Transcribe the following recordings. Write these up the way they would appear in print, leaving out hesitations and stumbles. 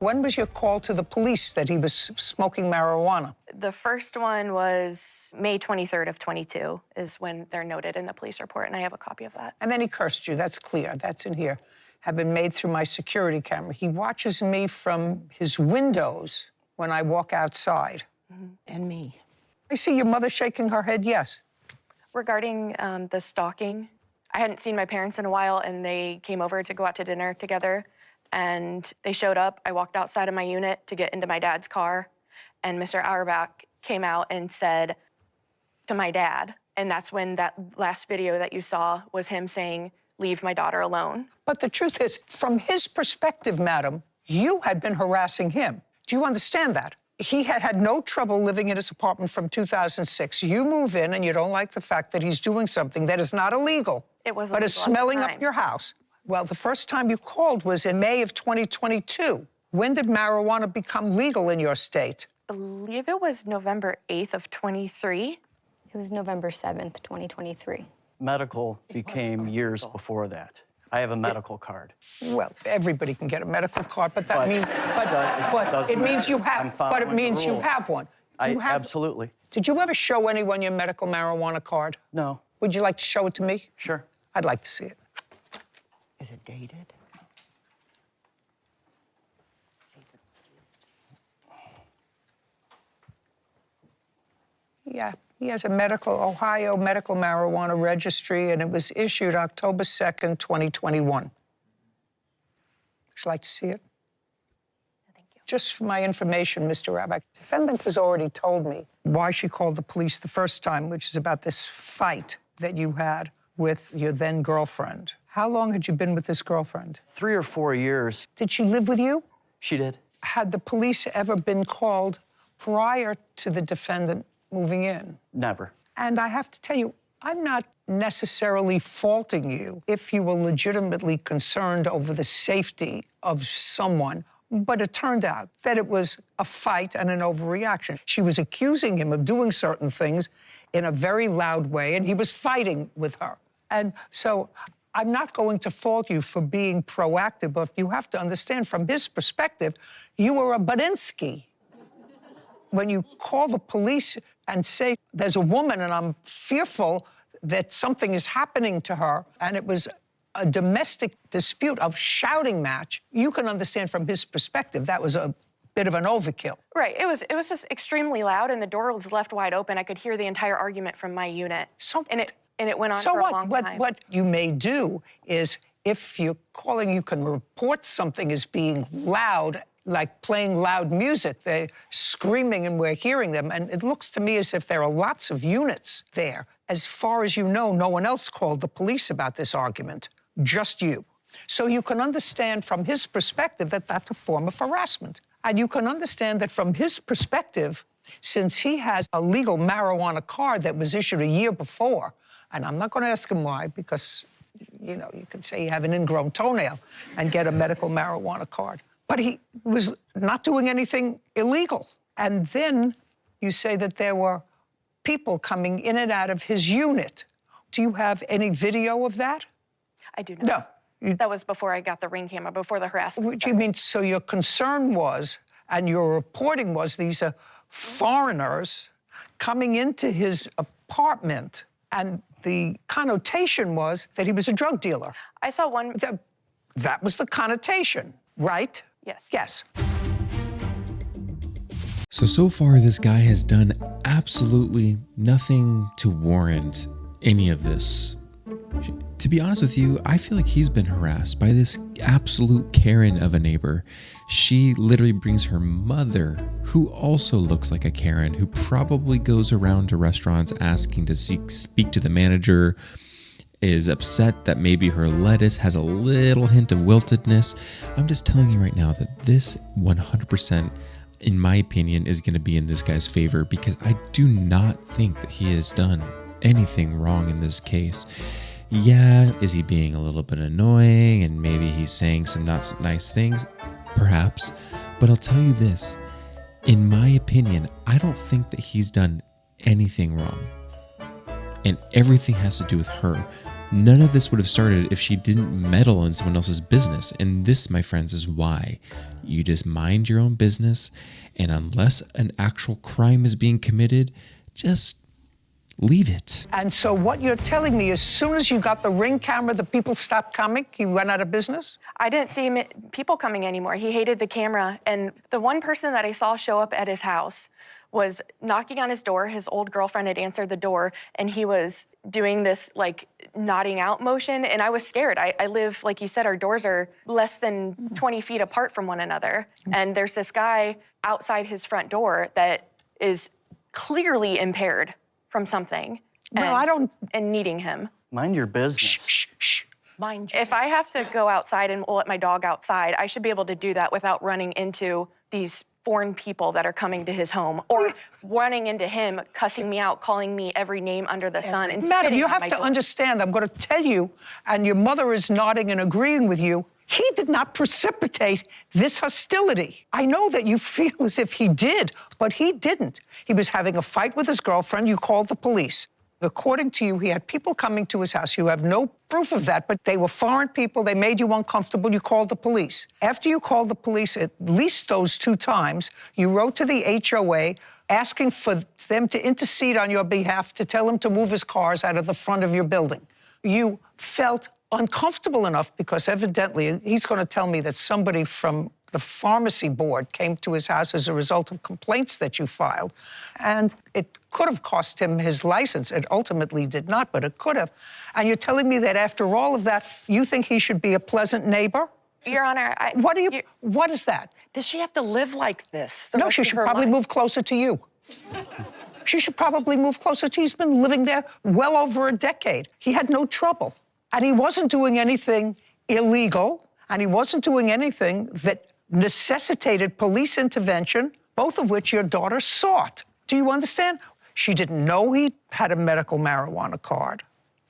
When was your call to the police that he was smoking marijuana? The first one was May 23rd of 22 is when they're noted in the police report, and I have a copy of that. And then he cursed you. That's clear. That's in here. Have been made through my security camera. He watches me from his windows when I walk outside. And me. I see your mother shaking her head, yes. Regarding the stalking, I hadn't seen my parents in a while, and they came over to go out to dinner together, and they showed up. I walked outside of my unit to get into my dad's car, and Mr. Auerbach came out and said to my dad, and that's when that last video that you saw was him saying, "Leave my daughter alone." But the truth is, from his perspective, madam, you had been harassing him. Do you understand that? He had had no trouble living in his apartment from 2006. You move in and you don't like the fact that he's doing something that is not illegal. It was but is illegal at the smelling time. up your house. Well, the first time you called was in May of 2022. When did marijuana become legal in your state? I believe it was November 8th of 23. It was November 7th, 2023. Medical became years before that. I have a medical card. Well, everybody can get a medical card, but that means, but it doesn't means you matter. I'm have, but it following the means you rules. have one. Do you have, Absolutely. Did you ever show anyone your medical marijuana card? No. Would you like to show it to me? Sure. I'd like to see it. Is it dated? Yeah, he has a Ohio medical marijuana registry, and it was issued October 2nd, 2021. Would you like to see it? Thank you. Just for my information, Mr. Rabak, the defendant has already told me why she called the police the first time, which is about this fight that you had with your then girlfriend. How long had you been with this girlfriend? 3 or 4 years. Did she live with you? She did. Had the police ever been called prior to the defendant moving in? Never. And I have to tell you, I'm not necessarily faulting you if you were legitimately concerned over the safety of someone, but it turned out that it was a fight and an overreaction. She was accusing him of doing certain things in a very loud way, and he was fighting with her. And so I'm not going to fault you for being proactive, but you have to understand from his perspective, you were a Budinsky. When you call the police and say, there's a woman and I'm fearful that something is happening to her, and it was a domestic dispute, a shouting match, you can understand from his perspective that was a bit of an overkill. Right. It was just extremely loud, and the door was left wide open. I could hear the entire argument from my unit. And it went on for a long time. What you may do is, if you're calling, you can report something as being loud, like playing loud music. They're screaming and we're hearing them. And it looks to me as if there are lots of units there. As far as you know, no one else called the police about this argument, just you. So you can understand from his perspective that that's a form of harassment. And you can understand that from his perspective, since he has a legal marijuana card that was issued a year before, and I'm not going to ask him why, because, you know, you can say you have an ingrown toenail and get a medical marijuana card. But he was not doing anything illegal. And then you say that there were people coming in and out of his unit. Do you have any video of that? I do not. No. That was before I got the Ring camera, before the harassment What do you started. mean? So your concern was, and your reporting was, these are foreigners coming into his apartment, and the connotation was that he was a drug dealer. I saw one. That was the connotation, right? Yes. Yes. So far, this guy has done absolutely nothing to warrant any of this. To be honest with you, I feel like he's been harassed by this absolute Karen of a neighbor. She literally brings her mother, who also looks like a Karen, who probably goes around to restaurants asking to speak to the manager, is upset that maybe her lettuce has a little hint of wiltedness. I'm just telling you right now that this 100%, in my opinion, is going to be in this guy's favor, because I do not think that he has done anything wrong in this case. Yeah, is he being a little bit annoying and maybe he's saying some not so nice things? Perhaps. But I'll tell you this, in my opinion, I don't think that he's done anything wrong. And everything has to do with her. None of this would have started if she didn't meddle in someone else's business. And this, my friends, is why you just mind your own business. And unless an actual crime is being committed, just leave it. And so what you're telling me, as soon as you got the Ring camera, the people stopped coming? He went out of business? I didn't see people coming anymore. He hated the camera. And the one person that I saw show up at his house was knocking on his door. His old girlfriend had answered the door, and he was doing this like nodding out motion. And I was scared. I live, like you said, our doors are less than 20 feet apart from one another. And there's this guy outside his front door that is clearly impaired from something. Well, and needing him. Mind your business. Shh. Mind you. If I have to go outside and let my dog outside, I should be able to do that without running into these foreign people that are coming to his home, or running into him, cussing me out, calling me every name under the sun. And Madam, spitting you on have my to door. understand, I'm going to tell you, and your mother is nodding and agreeing with you, he did not precipitate this hostility. I know that you feel as if he did, but he didn't. He was having a fight with his girlfriend. You called the police. According to you, he had people coming to his house. You have no proof of that, but they were foreign people. They made you uncomfortable. You called the police. After you called the police at least those 2 times, you wrote to the HOA asking for them to intercede on your behalf to tell him to move his cars out of the front of your building. You felt uncomfortable enough because evidently he's going to tell me that somebody from the pharmacy board came to his house as a result of complaints that you filed, and it could have cost him his license. It ultimately did not, but it could have. And you're telling me that after all of that, you think he should be a pleasant neighbor? Your Honor, What is that? Does she have to live like this? No, she should probably move closer to you. She should probably move closer to you. He's been living there well over a decade. He had no trouble. And he wasn't doing anything illegal, and he wasn't doing anything that necessitated police intervention, both of which your daughter sought. Do you understand? She didn't know he had a medical marijuana card.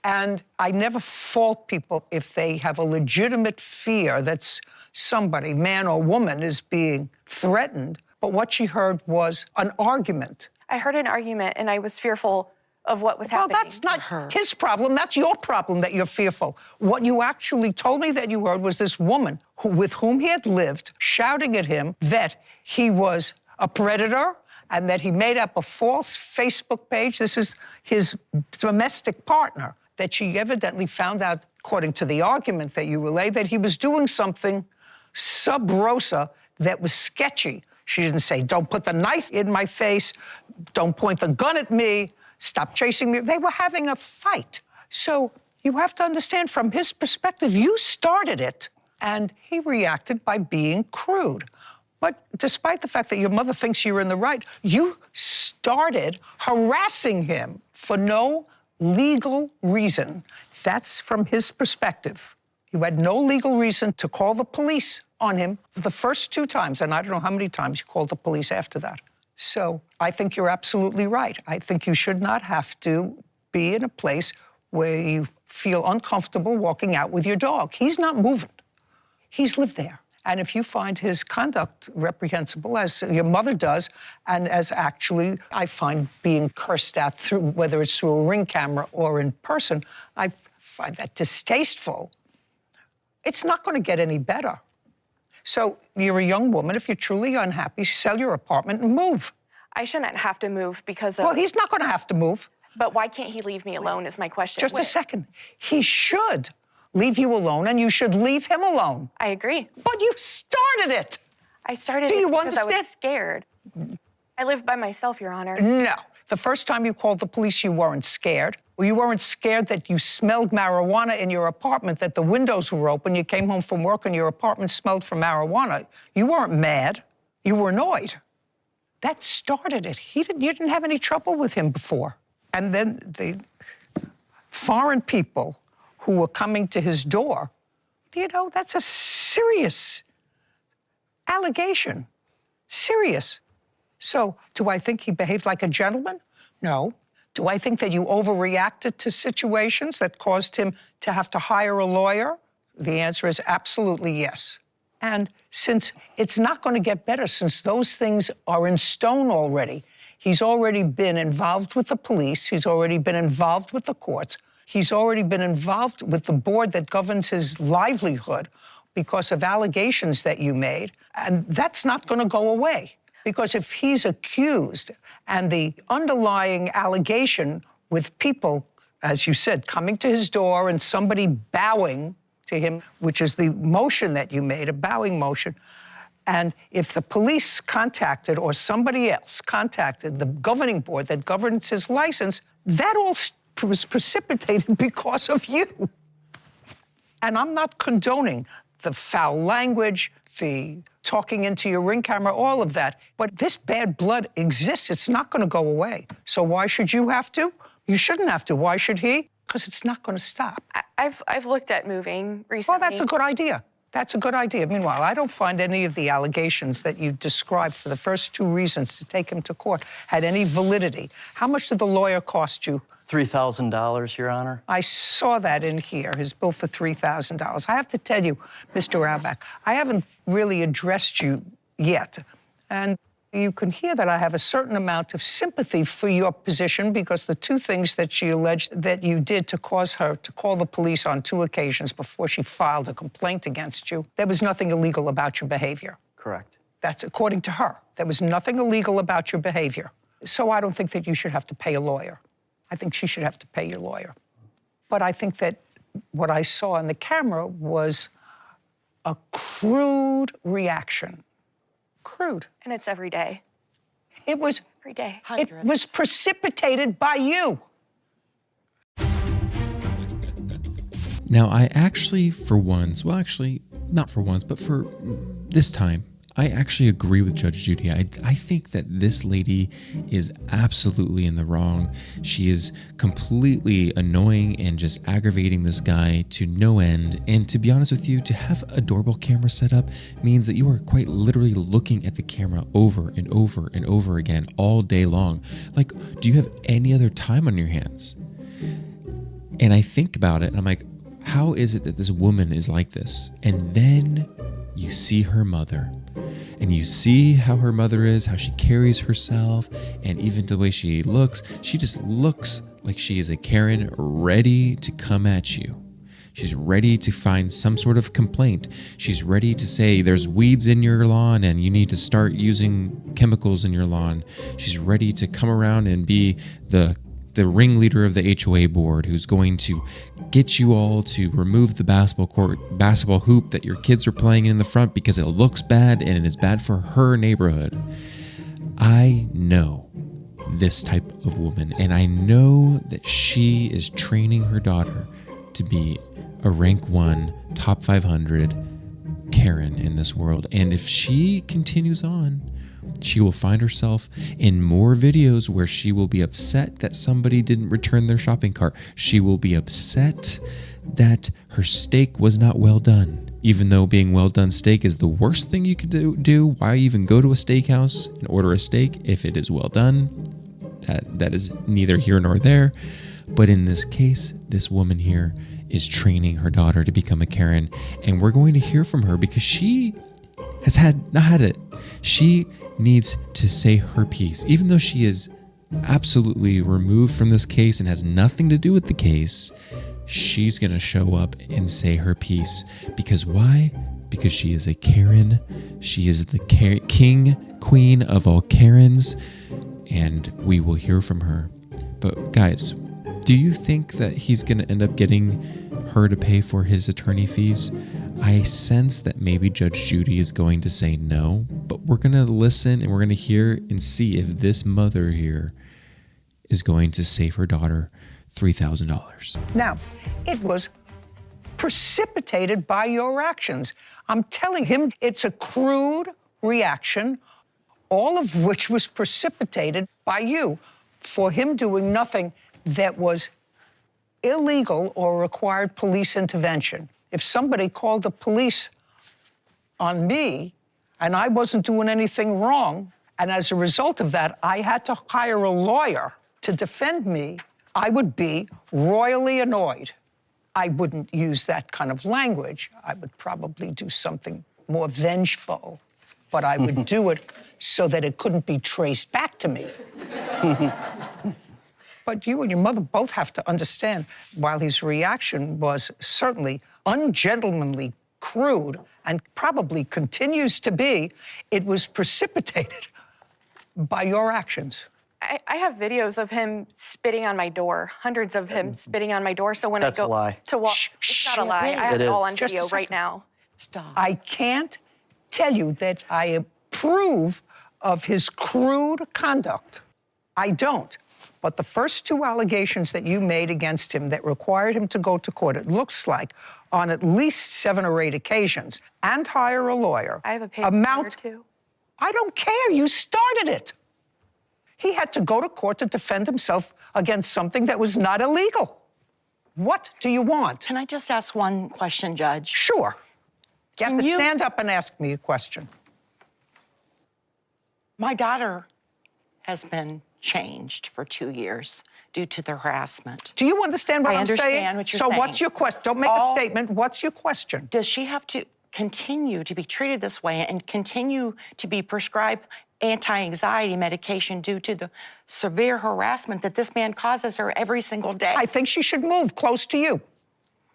And I never fault people if they have a legitimate fear that somebody, man or woman, is being threatened. But what she heard was an argument. I heard an argument, and I was fearful of what was happening. Well, that's not his problem. That's your problem that you're fearful. What you actually told me that you heard was this woman with whom he had lived shouting at him that he was a predator and that he made up a false Facebook page. This is his domestic partner, that she evidently found out, according to the argument that you relayed, that he was doing something sub rosa that was sketchy. She didn't say, don't put the knife in my face, don't point the gun at me, stop chasing me. They were having a fight. So you have to understand, from his perspective, you started it, and he reacted by being crude. But despite the fact that your mother thinks you're in the right, you started harassing him for no legal reason. That's from his perspective. You had no legal reason to call the police on him for the first 2 times, and I don't know how many times you called the police after that. So I think you're absolutely right. I think you should not have to be in a place where you feel uncomfortable walking out with your dog. He's not moving. He's lived there. And if you find his conduct reprehensible, as your mother does, and as actually I find being cursed at, through, whether it's through a Ring camera or in person, I find that distasteful. It's not going to get any better. So you're a young woman. If you're truly unhappy, sell your apartment and move. I shouldn't have to move because of... Well, he's not going to have to move. But why can't he leave me alone is my question. Just a second. He should leave you alone, and you should leave him alone. I agree. But you started it. I started Do it you because I understand? was scared. I live by myself, Your Honor. No. The first time you called the police, you weren't scared. Well, you weren't scared that you smelled marijuana in your apartment, that the windows were open. You came home from work and your apartment smelled for marijuana. You weren't mad. You were annoyed. That started it. You didn't have any trouble with him before. And then the foreign people who were coming to his door, you know, that's a serious allegation. Serious. So, do I think he behaved like a gentleman? No. Do I think that you overreacted to situations that caused him to have to hire a lawyer? The answer is absolutely yes. And since it's not going to get better, since those things are in stone already, he's already been involved with the police, he's already been involved with the courts, He's already been involved with the board that governs his livelihood because of allegations that you made, and that's not going to go away. Because if he's accused and the underlying allegation with people, as you said, coming to his door and somebody bowing to him, which is the motion that you made, a bowing motion, and if the police contacted or somebody else contacted the governing board that governs his license, that all was precipitated because of you. And I'm not condoning the foul language, the talking into your Ring camera, all of that. But this bad blood exists. It's not going to go away. So why should you have to? You shouldn't have to. Why should he? Because it's not going to stop. I've looked at moving recently. Well, that's a good idea. That's a good idea. Meanwhile, I don't find any of the allegations that you described for the first two reasons to take him to court had any validity. How much did the lawyer cost you? $3,000, Your Honor. I saw that in here, his bill for $3,000. I have to tell you, Mr. Raubach, I haven't really addressed you yet. And you can hear that I have a certain amount of sympathy for your position because the two things that she alleged that you did to cause her to call the police on 2 occasions before she filed a complaint against you, there was nothing illegal about your behavior. Correct. That's according to her. There was nothing illegal about your behavior. So I don't think that you should have to pay a lawyer. I think she should have to pay your lawyer. But I think that what I saw on the camera was a crude reaction. Crude. And it's every day. It was Every day. It was precipitated by you. Now, I actually, for once, well, actually, not for once, but for this time, I actually agree with Judge Judy. I think that this lady is absolutely in the wrong. She is completely annoying and just aggravating this guy to no end. And to be honest with you, to have a doorbell camera set up means that you are quite literally looking at the camera over and over and over again all day long. Like, do you have any other time on your hands? And I think about it and I'm like, how is it that this woman is like this? And then you see her mother. And you see how her mother is, how she carries herself, and even the way she just looks like she is a Karen ready to come at you. She's ready to find some sort of complaint. She's ready to say there's weeds in your lawn and you need to start using chemicals in your lawn. She's ready to come around and be the ringleader of the HOA board who's going to get you all to remove the basketball hoop that your kids are playing in the front because it looks bad and it is bad for her neighborhood. I know this type of woman, and I know that she is training her daughter to be a rank 1, top 500 Karen in this world. And if she continues on, she will find herself in more videos where she will be upset that somebody didn't return their shopping cart. She will be upset that her steak was not well done. Even though being well done steak is the worst thing you could do, why even go to a steakhouse and order a steak if it is well done? That is neither here nor there. But in this case, this woman here is training her daughter to become a Karen. And we're going to hear from her because she has not had it. She needs to say her piece. Even though she is absolutely removed from this case and has nothing to do with the case, she's going to show up and say her piece. Because why? Because she is a Karen. She is the queen of all Karens, and we will hear from her. But guys, do you think that he's going to end up getting her to pay for his attorney fees? I sense that maybe Judge Judy is going to say no, but we're going to listen and we're going to hear and see if this mother here is going to save her daughter $3,000. Now, it was precipitated by your actions. I'm telling him it's a crude reaction, all of which was precipitated by you for him doing nothing that was illegal or required police intervention. If somebody called the police on me and I wasn't doing anything wrong, and as a result of that, I had to hire a lawyer to defend me, I would be royally annoyed. I wouldn't use that kind of language. I would probably do something more vengeful, but I would do it so that it couldn't be traced back to me. But you and your mother both have to understand, while his reaction was certainly ungentlemanly, crude, and probably continues to be, it was precipitated by your actions. I have videos of him spitting on my door, hundreds of him spitting on my door. So when That's I a go lie. to walk, it's not a lie. I have It it all is. on Just a video right second. now. Stop. I can't tell you that I approve of his crude conduct. I don't. But the first two allegations that you made against him that required him to go to court, it looks like, on at least 7 or 8 occasions, and hire a lawyer. I have a paper lawyer too. I don't care. You started it. He had to go to court to defend himself against something that was not illegal. What do you want? Can I just ask one question, Judge? Sure. You have Can to you- stand up and ask me a question. My daughter has been changed for 2 years due to the harassment. Do you understand what I I'm saying? understand what you're so saying. what's your question? Don't make a statement. What's your question? Does she have to continue to be treated this way and continue to be prescribed anti-anxiety medication due to the severe harassment that this man causes her every single day? I think she should move close to you.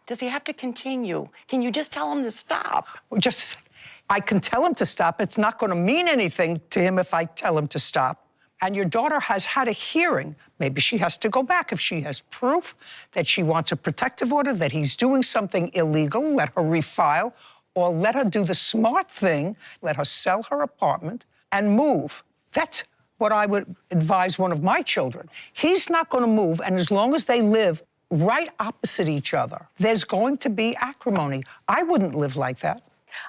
Does he have to continue? Can you just tell him to stop? Just a second. I can tell him to stop. It's not going to mean anything to him if I tell him to stop. And your daughter has had a hearing. Maybe she has to go back. If she has proof that she wants a protective order, that he's doing something illegal, let her refile, or let her do the smart thing, let her sell her apartment and move. That's what I would advise one of my children. He's not going to move, and as long as they live right opposite each other, there's going to be acrimony. I wouldn't live like that.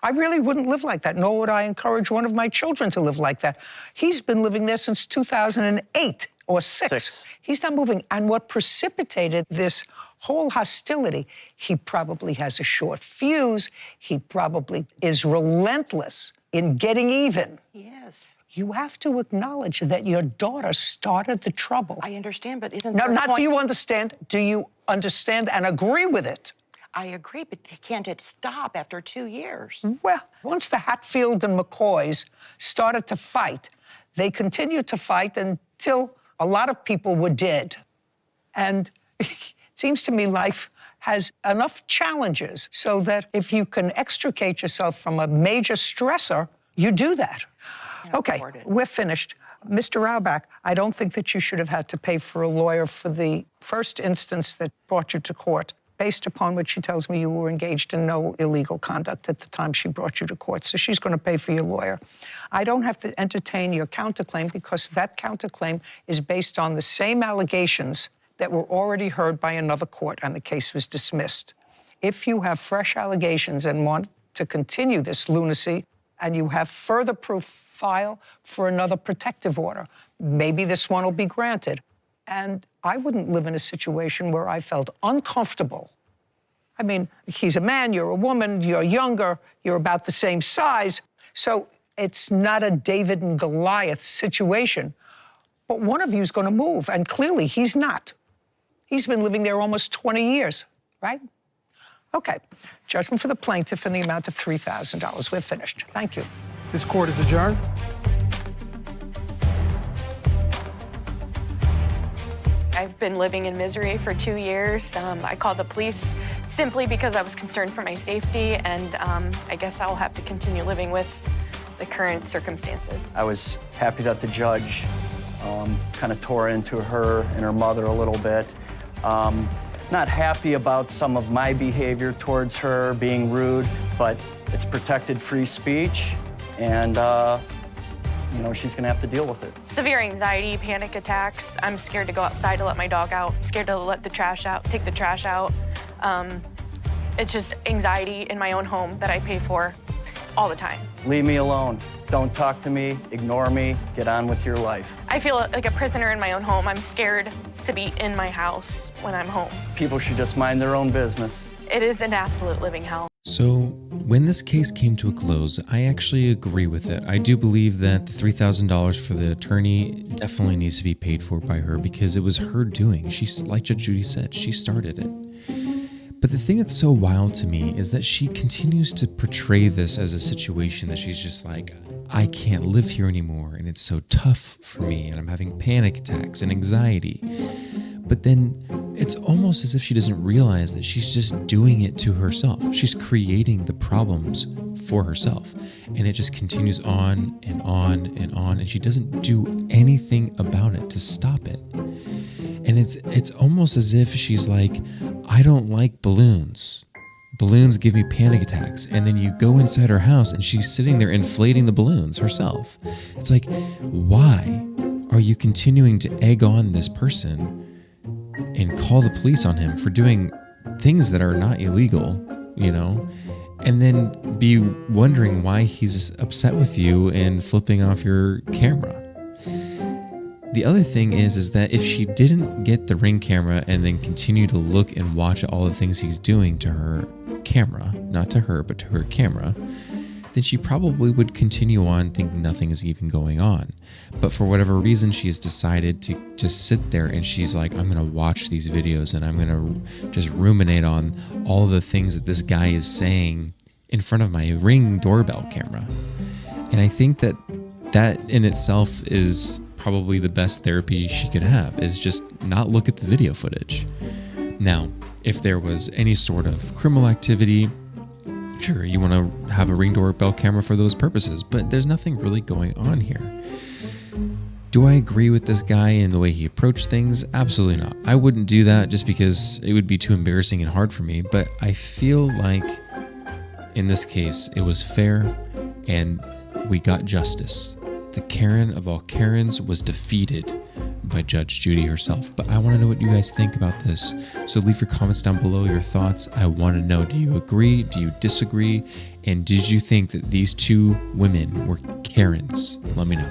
I really wouldn't live like that, nor would I encourage one of my children to live like that. He's been living there since 2008 or 6. He's not moving. And what precipitated this whole hostility, he probably has a short fuse. He probably is relentless in getting even. Yes. You have to acknowledge that your daughter started the trouble. I understand, but isn't No, there a not point? do you understand. Do you understand and agree with it? I agree, but can't it stop after 2 years? Well, once the Hatfield and McCoys started to fight, they continued to fight until a lot of people were dead. And it seems to me life has enough challenges so that if you can extricate yourself from a major stressor, you do that. Okay, we're finished. Mr. Raubach, I don't think that you should have had to pay for a lawyer for the first instance that brought you to court. Based upon what she tells me, you were engaged in no illegal conduct at the time she brought you to court, so she's going to pay for your lawyer. I don't have to entertain your counterclaim because that counterclaim is based on the same allegations that were already heard by another court, and the case was dismissed. If you have fresh allegations and want to continue this lunacy, and you have further proof, file for another protective order. Maybe this one will be granted. And I wouldn't live in a situation where I felt uncomfortable. I mean, he's a man, you're a woman, you're younger, you're about the same size. So it's not a David and Goliath situation. But one of you is going to move, and clearly he's not. He's been living there almost 20 years, right? Okay. Judgment for the plaintiff in the amount of $3,000. We're finished. Thank you. This court is adjourned. I've been living in misery for 2 years. I called the police simply because I was concerned for my safety, and I guess I'll have to continue living with the current circumstances. I was happy that the judge kind of tore into her and her mother a little bit. Not happy about some of my behavior towards her, being rude, but it's protected free speech, and you know, she's gonna have to deal with it. Severe anxiety, panic attacks. I'm scared to go outside to let my dog out, scared to let the trash out, take the trash out. It's just anxiety in my own home that I pay for all the time. Leave me alone. Don't talk to me, ignore me, get on with your life. I feel like a prisoner in my own home. I'm scared to be in my house when I'm home. People should just mind their own business. It is an absolute living hell. So, when this case came to a close, I actually agree with it. I do believe that the $3,000 for the attorney definitely needs to be paid for by her because it was her doing. Like Judge Judy said, she started it. But the thing that's so wild to me is that she continues to portray this as a situation that she's just like, I can't live here anymore, and it's so tough for me, and I'm having panic attacks and anxiety. But then it's almost as if she doesn't realize that she's just doing it to herself. She's creating the problems for herself. And it just continues on and on and on. And she doesn't do anything about it to stop it. And it's almost as if she's like, I don't like balloons. Balloons give me panic attacks. And then you go inside her house and she's sitting there inflating the balloons herself. It's like, why are you continuing to egg on this person and call the police on him for doing things that are not illegal, you know, and then be wondering why he's upset with you and flipping off your camera? The other thing is that if she didn't get the Ring camera and then continue to look and watch all the things he's doing to her camera, not to her, but to her camera, then she probably would continue on thinking nothing is even going on. But for whatever reason, she has decided to just sit there and she's like, I'm going to watch these videos and I'm going to just ruminate on all the things that this guy is saying in front of my Ring doorbell camera. And I think that in itself is probably the best therapy she could have, is just not look at the video footage. Now, if there was any sort of criminal activity, sure, you want to have a Ring doorbell camera for those purposes, but there's nothing really going on here. Do I agree with this guy in the way he approached things? Absolutely not. I wouldn't do that just because it would be too embarrassing and hard for me, but I feel like in this case, it was fair and we got justice. The Karen of all Karens was defeated by Judge Judy herself. But I want to know what you guys think about this. So leave your comments down below, your thoughts. I want to know, do you agree? Do you disagree? And did you think that these two women were Karens? Let me know.